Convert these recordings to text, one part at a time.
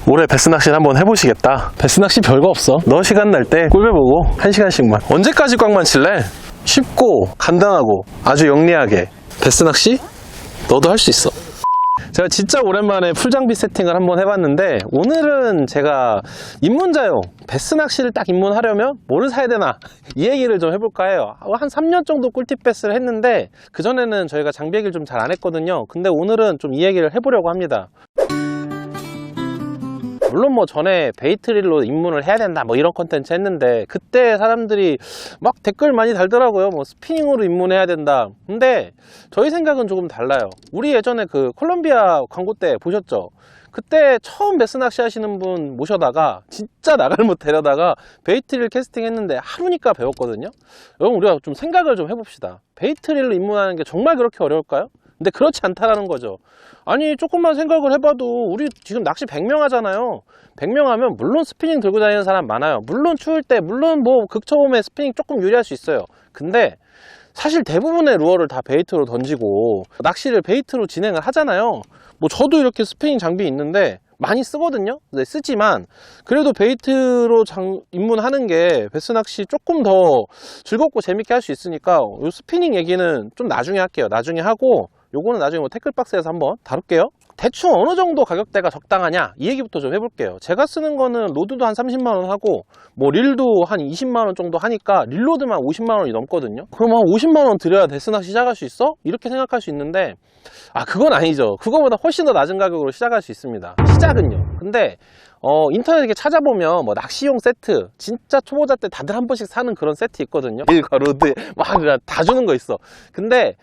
올해 베스 낚시를 한번 해보시겠다. 베스 낚시 별거 없어. 너 시간 날 때 꿀배 보고 1시간씩만. 언제까지 꽝만 칠래? 쉽고 간단하고 아주 영리하게 베스 낚시 너도 할 수 있어. 제가 진짜 오랜만에 풀장비 세팅을 한번 해봤는데, 오늘은 제가 입문자용 베스 낚시를 딱 입문하려면 뭐를 사야 되나 이 얘기를 좀 해볼까 해요. 한 3년 정도 꿀팁 베스를 했는데 그전에는 저희가 장비 얘기를 좀 잘 안 했거든요. 근데 오늘은 좀 이 얘기를 해보려고 합니다. 물론 뭐 전에 베이트릴로 입문을 해야 된다 뭐 이런 컨텐츠 했는데, 그때 사람들이 막 댓글 많이 달더라고요. 뭐 스피닝으로 입문해야 된다. 근데 저희 생각은 조금 달라요. 우리 예전에 그 콜롬비아 광고 때 보셨죠? 그때 처음 베스 낚시 하시는 분 모셔다가 진짜 나갈못 데려다가 베이트릴 캐스팅 했는데 하루니까 배웠거든요. 여러분, 우리가 좀 생각을 좀 해봅시다. 베이트릴로 입문하는 게 정말 그렇게 어려울까요? 근데 그렇지 않다라는 거죠. 아니, 조금만 생각을 해봐도 우리 지금 낚시 100명 하잖아요. 100명 하면 물론 스피닝 들고 다니는 사람 많아요. 물론 추울 때, 물론 뭐 극초음에 스피닝 조금 유리할 수 있어요. 근데 사실 대부분의 루어를 다 베이트로 던지고 낚시를 베이트로 진행을 하잖아요. 뭐 저도 이렇게 스피닝 장비 있는데 많이 쓰거든요. 네, 쓰지만 그래도 베이트로 입문하는 게 베스 낚시 조금 더 즐겁고 재밌게 할 수 있으니까 이 스피닝 얘기는 좀 나중에 할게요. 나중에 하고 요거는 나중에 뭐 태클박스에서 한번 다룰게요. 대충 어느 정도 가격대가 적당하냐 이 얘기부터 좀 해볼게요. 제가 쓰는 거는 로드도 한 30만원 하고 뭐 릴도 한 20만원 정도 하니까 릴로드만 50만원이 넘거든요. 그럼 한 50만원 들여야 베스 낚시 시작할 수 있어? 이렇게 생각할 수 있는데, 그건 아니죠. 그거보다 훨씬 더 낮은 가격으로 시작할 수 있습니다. 시작은요. 근데 인터넷에 찾아보면 뭐 낚시용 세트, 진짜 초보자 때 다들 한 번씩 사는 그런 세트 있거든요. 릴과 로드 막 다 주는 거 있어. 근데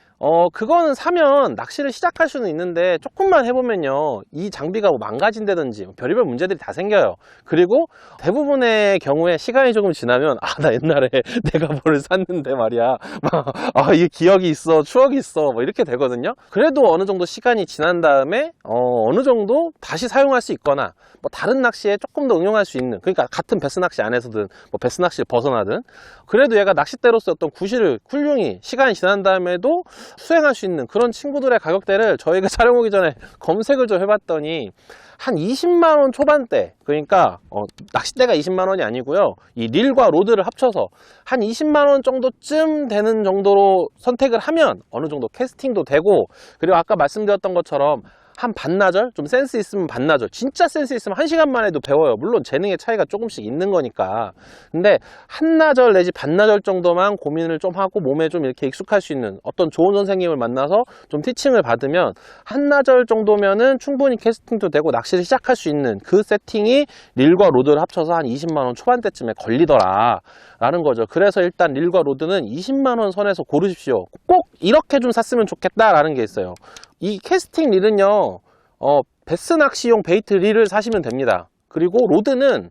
그거는 사면 낚시를 시작할 수는 있는데 조금만 해보면요, 이 장비가 뭐 망가진다든지 별의별 문제들이 다 생겨요. 그리고 대부분의 경우에 시간이 조금 지나면 나 옛날에 내가 뭘 샀는데 말이야, 이게 기억이 있어, 추억이 있어, 뭐 이렇게 되거든요. 그래도 어느 정도 시간이 지난 다음에 어느 정도 다시 사용할 수 있거나 뭐 다른 낚시에 조금 더 응용할 수 있는, 그러니까 같은 베스 낚시 안에서든 뭐 베스 낚시를 벗어나든 그래도 얘가 낚싯대로서 어떤 구실을 훌륭히 시간이 지난 다음에도 수행할 수 있는 그런 친구들의 가격대를 저희가 촬영 오기 전에 검색을 좀 해봤더니 한 20만원 초반대, 그러니까 낚싯대가 20만원이 아니고요, 이 릴과 로드를 합쳐서 한 20만원 정도쯤 되는 정도로 선택을 하면 어느 정도 캐스팅도 되고, 그리고 아까 말씀드렸던 것처럼 한 반나절? 좀 센스 있으면 반나절, 진짜 센스 있으면 1시간 만에도 배워요. 물론 재능의 차이가 조금씩 있는 거니까. 근데 한나절 내지 반나절 정도만 고민을 좀 하고 몸에 좀 이렇게 익숙할 수 있는 어떤 좋은 선생님을 만나서 좀 티칭을 받으면 한나절 정도면은 충분히 캐스팅도 되고 낚시를 시작할 수 있는 그 세팅이 릴과 로드를 합쳐서 한 20만원 초반대쯤에 걸리더라 라는 거죠. 그래서 일단 릴과 로드는 20만원 선에서 고르십시오. 꼭 이렇게 좀 샀으면 좋겠다 라는 게 있어요. 이 캐스팅 릴은요, 베스 낚시용 베이트 릴을 사시면 됩니다. 그리고 로드는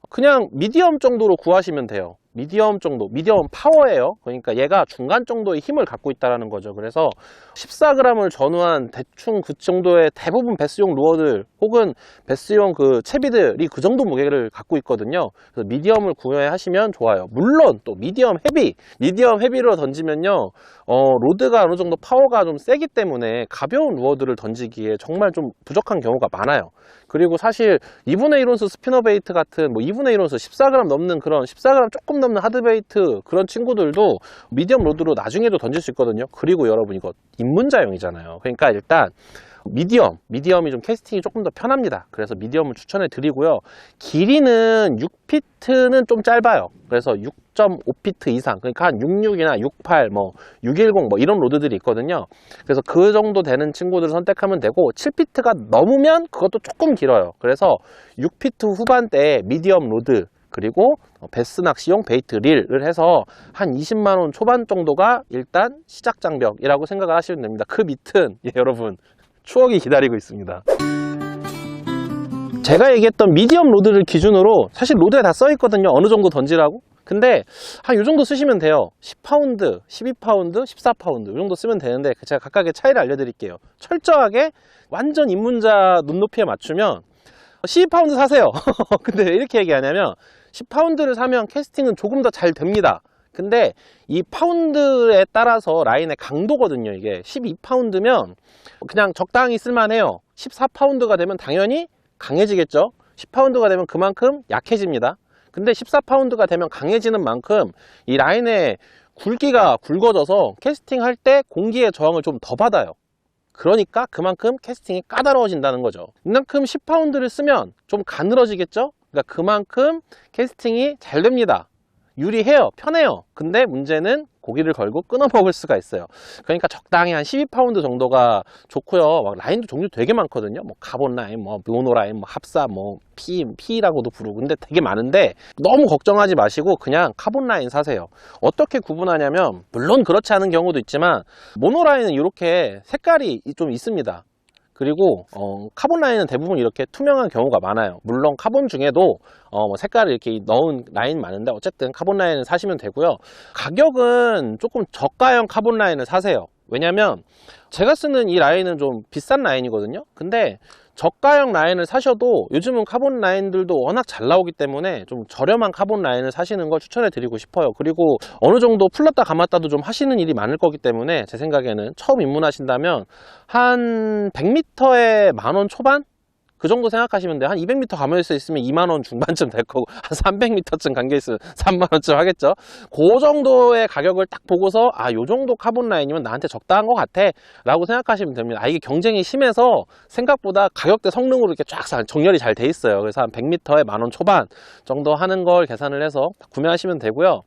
그냥 미디엄 정도로 구하시면 돼요. 미디엄 정도, 미디엄 파워예요. 그러니까 얘가 중간 정도의 힘을 갖고 있다는 거죠. 그래서 14g을 전후한 대충 그 정도의 대부분 베스용 루어들 혹은 베스용 그 채비들이 그 정도 무게를 갖고 있거든요. 그래서 미디엄을 구매하시면 좋아요. 물론 또 미디엄 헤비로 던지면요, 로드가 어느 정도 파워가 좀 세기 때문에 가벼운 루어들을 던지기에 정말 좀 부족한 경우가 많아요. 그리고 사실 2분의 1온스 스피너 베이트 같은 뭐 2분의 1온스 14g 넘는 그런 14g 조금 넘는 하드베이트 그런 친구들도 미디엄 로드로 나중에도 던질 수 있거든요. 그리고 여러분, 이거 입문자용이잖아요. 그러니까 일단 미디엄이 좀 캐스팅이 조금 더 편합니다. 그래서 미디엄을 추천해 드리고요. 길이는 6피트는 좀 짧아요. 그래서 6.5피트 이상, 그러니까 한 66이나 68, 뭐 610 뭐 이런 로드들이 있거든요. 그래서 그 정도 되는 친구들을 선택하면 되고, 7피트가 넘으면 그것도 조금 길어요. 그래서 6피트 후반대에 미디엄 로드, 그리고 베스 낚시용 베이트 릴을 해서 한 20만원 초반 정도가 일단 시작 장벽이라고 생각을 하시면 됩니다. 그 밑은 여러분 추억이 기다리고 있습니다. 제가 얘기했던 미디엄 로드를 기준으로 사실 로드에 다 써 있거든요. 어느 정도 던지라고. 근데 한 요 정도 쓰시면 돼요. 10파운드, 12파운드, 14파운드 이 정도 쓰면 되는데, 제가 각각의 차이를 알려드릴게요. 철저하게 완전 입문자 눈높이에 맞추면 12파운드 사세요. 근데 왜 이렇게 얘기하냐면, 10파운드를 사면 캐스팅은 조금 더 잘 됩니다. 근데 이 파운드에 따라서 라인의 강도거든요. 이게 12파운드면 그냥 적당히 쓸만해요. 14파운드가 되면 당연히 강해지겠죠. 10파운드가 되면 그만큼 약해집니다. 근데 14파운드가 되면 강해지는 만큼 이 라인의 굵기가 굵어져서 캐스팅할 때 공기의 저항을 좀 더 받아요. 그러니까 그만큼 캐스팅이 까다로워진다는 거죠. 이만큼 10파운드를 쓰면 좀 가늘어지겠죠. 그러니까 그만큼 캐스팅이 잘 됩니다. 유리해요. 편해요. 근데 문제는 고기를 걸고 끊어 먹을 수가 있어요. 그러니까 적당히 한 12파운드 정도가 좋고요. 막 라인도 종류 되게 많거든요. 뭐 카본 라인, 뭐 모노 라인, 뭐 합사, 뭐 P라고도 부르고. 근데 되게 많은데 너무 걱정하지 마시고 그냥 카본 라인 사세요. 어떻게 구분하냐면, 물론 그렇지 않은 경우도 있지만 모노 라인은 이렇게 색깔이 좀 있습니다. 그리고 카본 라인은 대부분 이렇게 투명한 경우가 많아요. 물론 카본 중에도 뭐 색깔을 이렇게 넣은 라인 많은데 어쨌든 카본 라인을 사시면 되고요. 가격은 조금 저가형 카본 라인을 사세요. 왜냐면 제가 쓰는 이 라인은 좀 비싼 라인이거든요. 근데 저가형 라인을 사셔도 요즘은 카본 라인들도 워낙 잘 나오기 때문에 좀 저렴한 카본 라인을 사시는 걸 추천해 드리고 싶어요. 그리고 어느 정도 풀렀다 감았다도 좀 하시는 일이 많을 거기 때문에 제 생각에는 처음 입문하신다면 한 100m에 10,000원 초반? 그 정도 생각하시면 돼요. 한 200m 감겨있어 있으면 20,000원 중반쯤 될 거고, 한 300m쯤 감겨있으면 30,000원쯤 하겠죠. 그 정도의 가격을 딱 보고서 요 정도 카본 라인이면 나한테 적당한 것 같아 라고 생각하시면 됩니다. 이게 경쟁이 심해서 생각보다 가격대 성능으로 이렇게 쫙 정렬이 잘 돼 있어요. 그래서 한 100m에 10,000원 초반 정도 하는 걸 계산을 해서 구매하시면 되고요.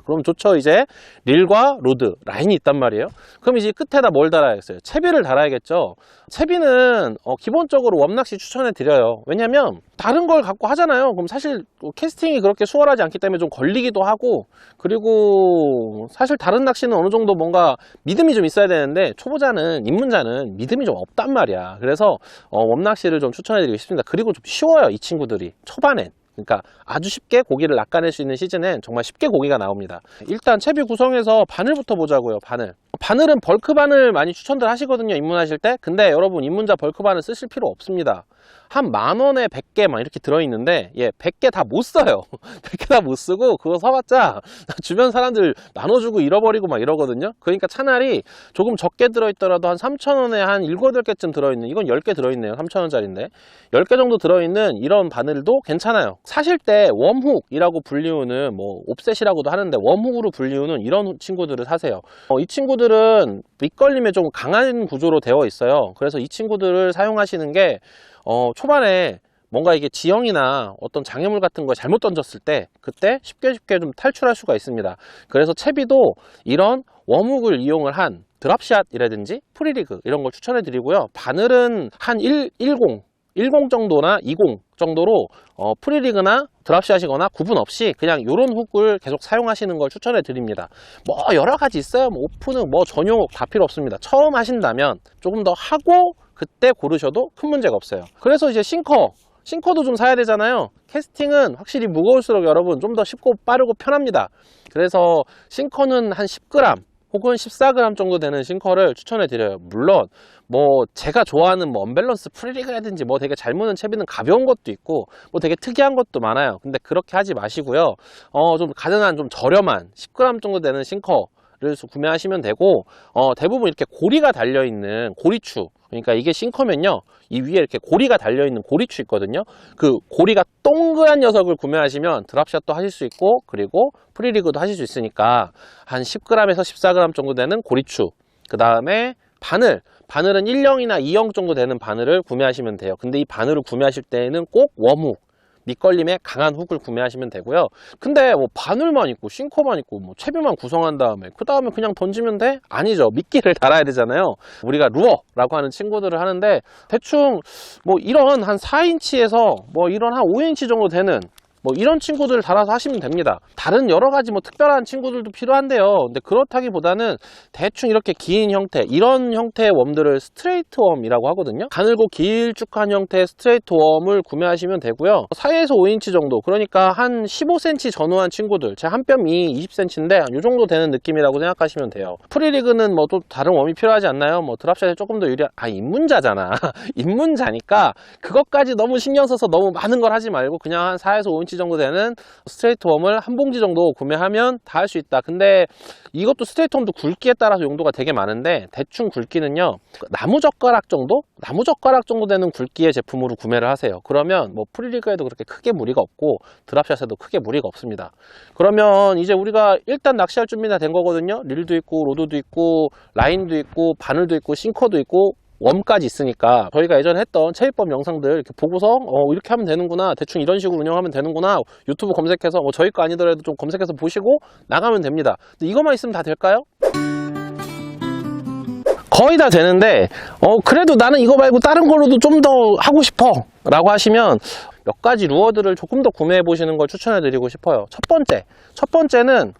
그럼 좋죠. 이제 릴과 로드, 라인이 있단 말이에요. 그럼 이제 끝에다 뭘 달아야겠어요? 채비를 달아야겠죠. 채비는 기본적으로 웜낚시 추천해 드려요. 왜냐면 다른 걸 갖고 하잖아요. 그럼 사실 캐스팅이 그렇게 수월하지 않기 때문에 좀 걸리기도 하고, 그리고 사실 다른 낚시는 어느 정도 뭔가 믿음이 좀 있어야 되는데 초보자는, 입문자는 믿음이 좀 없단 말이야. 그래서 웜낚시를 좀 추천해 드리고 싶습니다. 그리고 좀 쉬워요, 이 친구들이 초반엔. 그러니까 아주 쉽게 고기를 낚아낼 수 있는 시즌엔 정말 쉽게 고기가 나옵니다. 일단 채비 구성에서 바늘부터 보자고요. 바늘은 벌크 바늘 많이 추천들 하시거든요, 입문하실 때. 근데 여러분, 입문자 벌크 바늘 쓰실 필요 없습니다. 한 10,000원에 100개 막 이렇게 들어있는데 100개 다 못 써요. 100개 다 못 쓰고 그거 사봤자 주변 사람들 나눠주고 잃어버리고 막 이러거든요. 그러니까 차라리 조금 적게 들어있더라도 한 3,000원에 한 7, 8개쯤 들어있는, 이건 10개 들어있네요. 3,000원짜리인데 10개 정도 들어있는 이런 바늘도 괜찮아요. 사실 때 웜훅이라고 불리우는, 뭐 옵셋이라고도 하는데 웜훅으로 불리우는 이런 친구들을 사세요. 이 친구들은 밑걸림에 좀 강한 구조로 되어 있어요. 그래서 이 친구들을 사용하시는 게 초반에 뭔가 이게 지형이나 어떤 장애물 같은 거 잘못 던졌을 때 그때 쉽게 좀 탈출할 수가 있습니다. 그래서 채비도 이런 웜훅을 이용을 한 드랍샷이라든지 프리리그 이런 걸 추천해 드리고요. 바늘은 한 10 정도나 20 정도로 프리리그나 드랍샷이거나 구분 없이 그냥 이런 훅을 계속 사용하시는 걸 추천해 드립니다. 뭐 여러 가지 있어요. 뭐 오픈훅, 뭐 전용훅 다 필요 없습니다. 처음 하신다면 조금 더 하고 그때 고르셔도 큰 문제가 없어요. 그래서 이제 싱커도 좀 사야 되잖아요. 캐스팅은 확실히 무거울수록 여러분 좀 더 쉽고 빠르고 편합니다. 그래서 싱커는 한 10g 혹은 14g 정도 되는 싱커를 추천해 드려요. 물론 뭐 제가 좋아하는 뭐 언밸런스 프리리그라든지 뭐 되게 잘 무는 채비는 가벼운 것도 있고 뭐 되게 특이한 것도 많아요. 근데 그렇게 하지 마시고요. 좀 가능한 좀 저렴한 10g 정도 되는 싱커를 구매하시면 되고, 대부분 이렇게 고리가 달려있는 고리추, 그러니까 이게 싱커면요, 이 위에 이렇게 고리가 달려있는 고리추 있거든요. 그 고리가 동그란 녀석을 구매하시면 드랍샷도 하실 수 있고, 그리고 프리리그도 하실 수 있으니까 한 10g에서 14g 정도 되는 고리추, 그 다음에 바늘은 1형이나 2형 정도 되는 바늘을 구매하시면 돼요. 근데 이 바늘을 구매하실 때에는 꼭 웜훅, 밑걸림에 강한 훅을 구매하시면 되고요. 근데 뭐 바늘만 있고 싱커만 있고 뭐 채비만 구성한 다음에 그 다음에 그냥 던지면 돼? 아니죠. 미끼를 달아야 되잖아요. 우리가 루어라고 하는 친구들을 하는데 대충 뭐 이런 한 4인치에서 뭐 이런 한 5인치 정도 되는 뭐 이런 친구들을 달아서 하시면 됩니다. 다른 여러 가지 뭐 특별한 친구들도 필요한데요. 근데 그렇다기보다는 대충 이렇게 긴 형태, 이런 형태의 웜들을 스트레이트 웜이라고 하거든요. 가늘고 길쭉한 형태의 스트레이트 웜을 구매하시면 되고요. 4에서 5인치 정도, 그러니까 한 15cm 전후한 친구들, 제 한 뼘이 20cm인데 이 정도 되는 느낌이라고 생각하시면 돼요. 프리리그는 뭐 또 다른 웜이 필요하지 않나요? 뭐 드랍샷에 조금 더 유리한, 입문자잖아. 입문자니까 그것까지 너무 신경 써서 너무 많은 걸 하지 말고 그냥 한 4에서 5인치 5cm 정도 되는 스트레이트 웜을 한 봉지 정도 구매하면 다 할 수 있다. 근데 이것도 스트레이트 웜도 굵기에 따라서 용도가 되게 많은데, 대충 굵기는요, 나무젓가락 정도 되는 굵기의 제품으로 구매를 하세요. 그러면 뭐 프리리그에도 그렇게 크게 무리가 없고 드랍샷에도 크게 무리가 없습니다. 그러면 이제 우리가 일단 낚시할 준비가 된 거거든요. 릴도 있고 로드도 있고 라인도 있고 바늘도 있고 싱커도 있고 웜까지 있으니까, 저희가 예전에 했던 체비법 영상들 이렇게 보고서 이렇게 하면 되는구나, 대충 이런 식으로 운영하면 되는구나, 유튜브 검색해서 뭐 저희 거 아니더라도 좀 검색해서 보시고 나가면 됩니다. 근데 이것만 있으면 다 될까요? 거의 다 되는데 그래도 나는 이거 말고 다른 걸로도 좀 더 하고 싶어 라고 하시면 몇 가지 루어들을 조금 더 구매해 보시는 걸 추천해 드리고 싶어요. 첫 번째는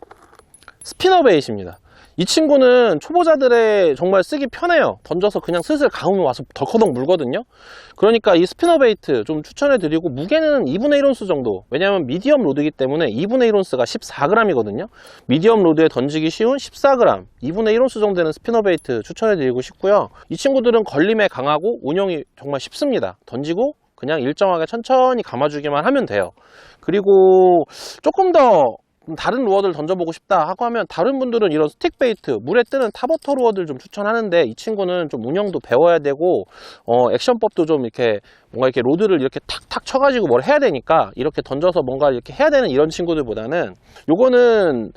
스피너 베이트입니다. 이 친구는 초보자들의 정말 쓰기 편해요. 던져서 그냥 슬슬 감으면 와서 덜커덕 물거든요. 그러니까 이 스피너 베이트 좀 추천해 드리고, 무게는 2분의 1온스 정도, 왜냐하면 미디엄 로드이기 때문에 2분의 1온스가 14g이거든요 미디엄 로드에 던지기 쉬운 14g, 2분의 1온스 정도 되는 스피너 베이트 추천해 드리고 싶고요. 이 친구들은 걸림에 강하고 운영이 정말 쉽습니다. 던지고 그냥 일정하게 천천히 감아주기만 하면 돼요. 그리고 조금 더 다른 루어들 던져보고 싶다 하고 하면, 다른 분들은 이런 스틱 베이트, 물에 뜨는 탑워터 루어들 좀 추천하는데, 이 친구는 좀 운영도 배워야 되고 액션법도 좀 이렇게 뭔가 이렇게 로드를 이렇게 탁탁 쳐가지고 뭘 해야 되니까, 이렇게 던져서 뭔가 이렇게 해야 되는 이런 친구들보다는, 요거는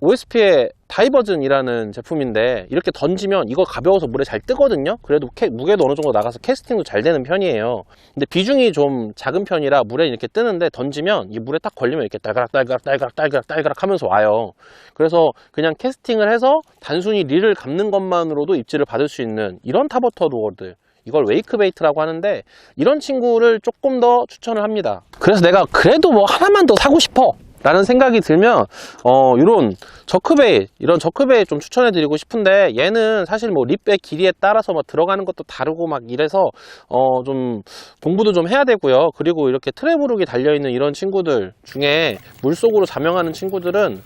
OSP의 다이버즌이라는 제품인데, 이렇게 던지면 이거 가벼워서 물에 잘 뜨거든요. 그래도 무게도 어느 정도 나가서 캐스팅도 잘 되는 편이에요. 근데 비중이 좀 작은 편이라 물에 이렇게 뜨는데, 던지면 이 물에 딱 걸리면 이렇게 딸가락 하면서 와요. 그래서 그냥 캐스팅을 해서 단순히 릴을 감는 것만으로도 입질을 받을 수 있는 이런 탑워터 루어들, 이걸 웨이크 베이트라고 하는데, 이런 친구를 조금 더 추천을 합니다. 그래서 내가 그래도 뭐 하나만 더 사고 싶어 라는 생각이 들면 이런 저크베이 좀 추천해 드리고 싶은데, 얘는 사실 뭐 립의 길이에 따라서 막 들어가는 것도 다르고 막 이래서 좀 공부도 좀 해야 되고요. 그리고 이렇게 트래블룩이 달려있는 이런 친구들 중에 물속으로 자명하는 친구들은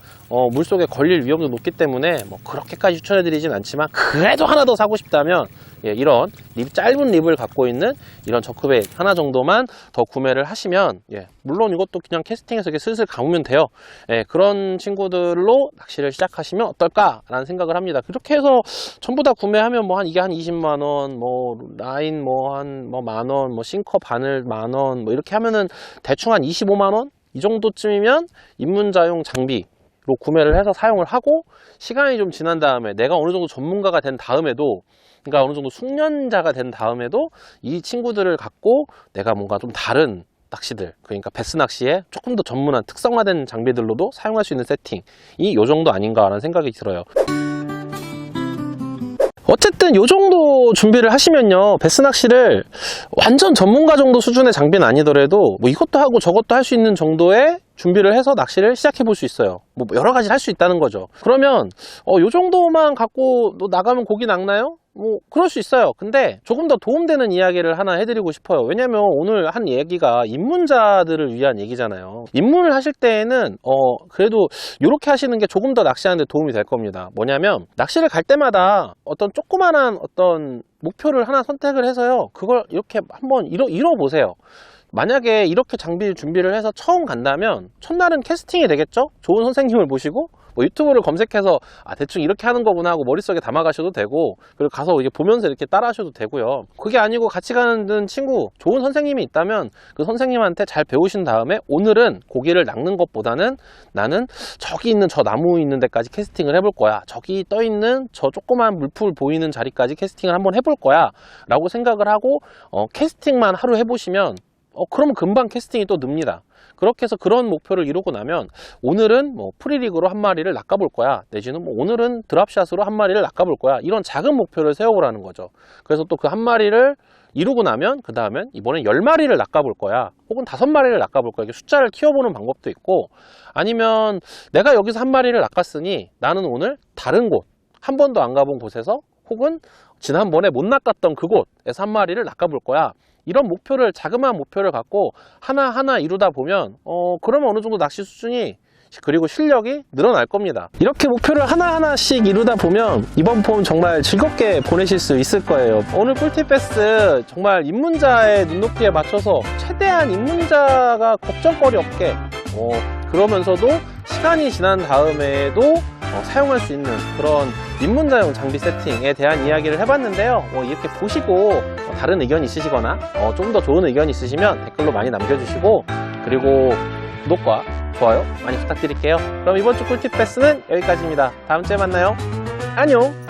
물속에 걸릴 위험도 높기 때문에 뭐 그렇게까지 추천해 드리진 않지만, 그래도 하나 더 사고 싶다면 이런 짧은 립을 갖고 있는 이런 저크베이 하나 정도만 더 구매를 하시면, 물론 이것도 그냥 캐스팅해서 이렇게 슬슬 감으면 돼요. 그런 친구들로 낚시를 시작하시면 어떨까라는 생각을 합니다. 그렇게 해서 전부 다 구매하면 이게 한 20만원, 뭐 라인 한 만원, 뭐 싱커 바늘 만원, 뭐 이렇게 하면은 대충 한 25만원 이 정도쯤이면 입문자용 장비로 구매를 해서 사용을 하고, 시간이 좀 지난 다음에 내가 어느 정도 전문가가 된 다음에도, 그러니까 어느 정도 숙련자가 된 다음에도 이 친구들을 갖고 내가 뭔가 좀 다른 낚시들, 그러니까 베스 낚시에 조금 더 전문한 특성화된 장비들로도 사용할 수 있는 세팅이 요 정도 아닌가라는 생각이 들어요. 어쨌든 요 정도 준비를 하시면요, 베스 낚시를 완전 전문가 정도 수준의 장비는 아니더라도 뭐 이것도 하고 저것도 할 수 있는 정도의 준비를 해서 낚시를 시작해 볼 수 있어요. 뭐 여러 가지 할 수 있다는 거죠. 그러면 요 정도만 갖고 나가면 고기 낚나요? 뭐 그럴 수 있어요. 근데 조금 더 도움되는 이야기를 하나 해드리고 싶어요. 왜냐면 오늘 한 얘기가 입문자들을 위한 얘기잖아요. 입문을 하실 때에는 그래도 이렇게 하시는 게 조금 더 낚시하는 데 도움이 될 겁니다. 뭐냐면, 낚시를 갈 때마다 어떤 조그만한 어떤 목표를 하나 선택을 해서요, 그걸 이렇게 한번 이뤄보세요. 만약에 이렇게 장비 준비를 해서 처음 간다면 첫날은 캐스팅이 되겠죠? 좋은 선생님을 모시고 뭐 유튜브를 검색해서 대충 이렇게 하는 거구나 하고 머릿속에 담아 가셔도 되고, 그리고 가서 이게 보면서 이렇게 따라 하셔도 되고요. 그게 아니고 같이 가는 친구, 좋은 선생님이 있다면 그 선생님한테 잘 배우신 다음에, 오늘은 고기를 낚는 것보다는 나는 저기 있는 저 나무 있는 데까지 캐스팅을 해볼 거야, 저기 떠 있는 저 조그만 물풀 보이는 자리까지 캐스팅을 한번 해볼 거야 라고 생각을 하고 캐스팅만 하루 해보시면 그러면 금방 캐스팅이 또 늡니다. 그렇게 해서 그런 목표를 이루고 나면, 오늘은 뭐 프리리그로 한 마리를 낚아볼 거야, 내지는 뭐 오늘은 드랍샷으로 한 마리를 낚아볼 거야, 이런 작은 목표를 세워보라는 거죠. 그래서 또 그 한 마리를 이루고 나면, 그 다음엔 이번엔 10마리를 낚아볼 거야, 혹은 5마리를 낚아볼 거야, 이렇게 숫자를 키워보는 방법도 있고, 아니면 내가 여기서 한 마리를 낚았으니 나는 오늘 다른 곳, 한 번도 안 가본 곳에서, 혹은 지난번에 못 낚았던 그곳에서 한 마리를 낚아볼 거야, 이런 목표를, 자그마한 목표를 갖고 하나하나 이루다 보면 그러면 어느 정도 낚시 수준이 그리고 실력이 늘어날 겁니다. 이렇게 목표를 하나하나씩 이루다 보면 이번 봄 정말 즐겁게 보내실 수 있을 거예요. 오늘 꿀팁 패스 정말 입문자의 눈높이에 맞춰서 최대한 입문자가 걱정거리 없게 그러면서도 시간이 지난 다음에도 사용할 수 있는 그런 입문자용 장비 세팅에 대한 이야기를 해봤는데요. 이렇게 보시고 다른 의견이 있으시거나 좀 더 좋은 의견이 있으시면 댓글로 많이 남겨주시고, 그리고 구독과 좋아요 많이 부탁드릴게요. 그럼 이번 주 꿀팁 패스는 여기까지입니다. 다음 주에 만나요. 안녕.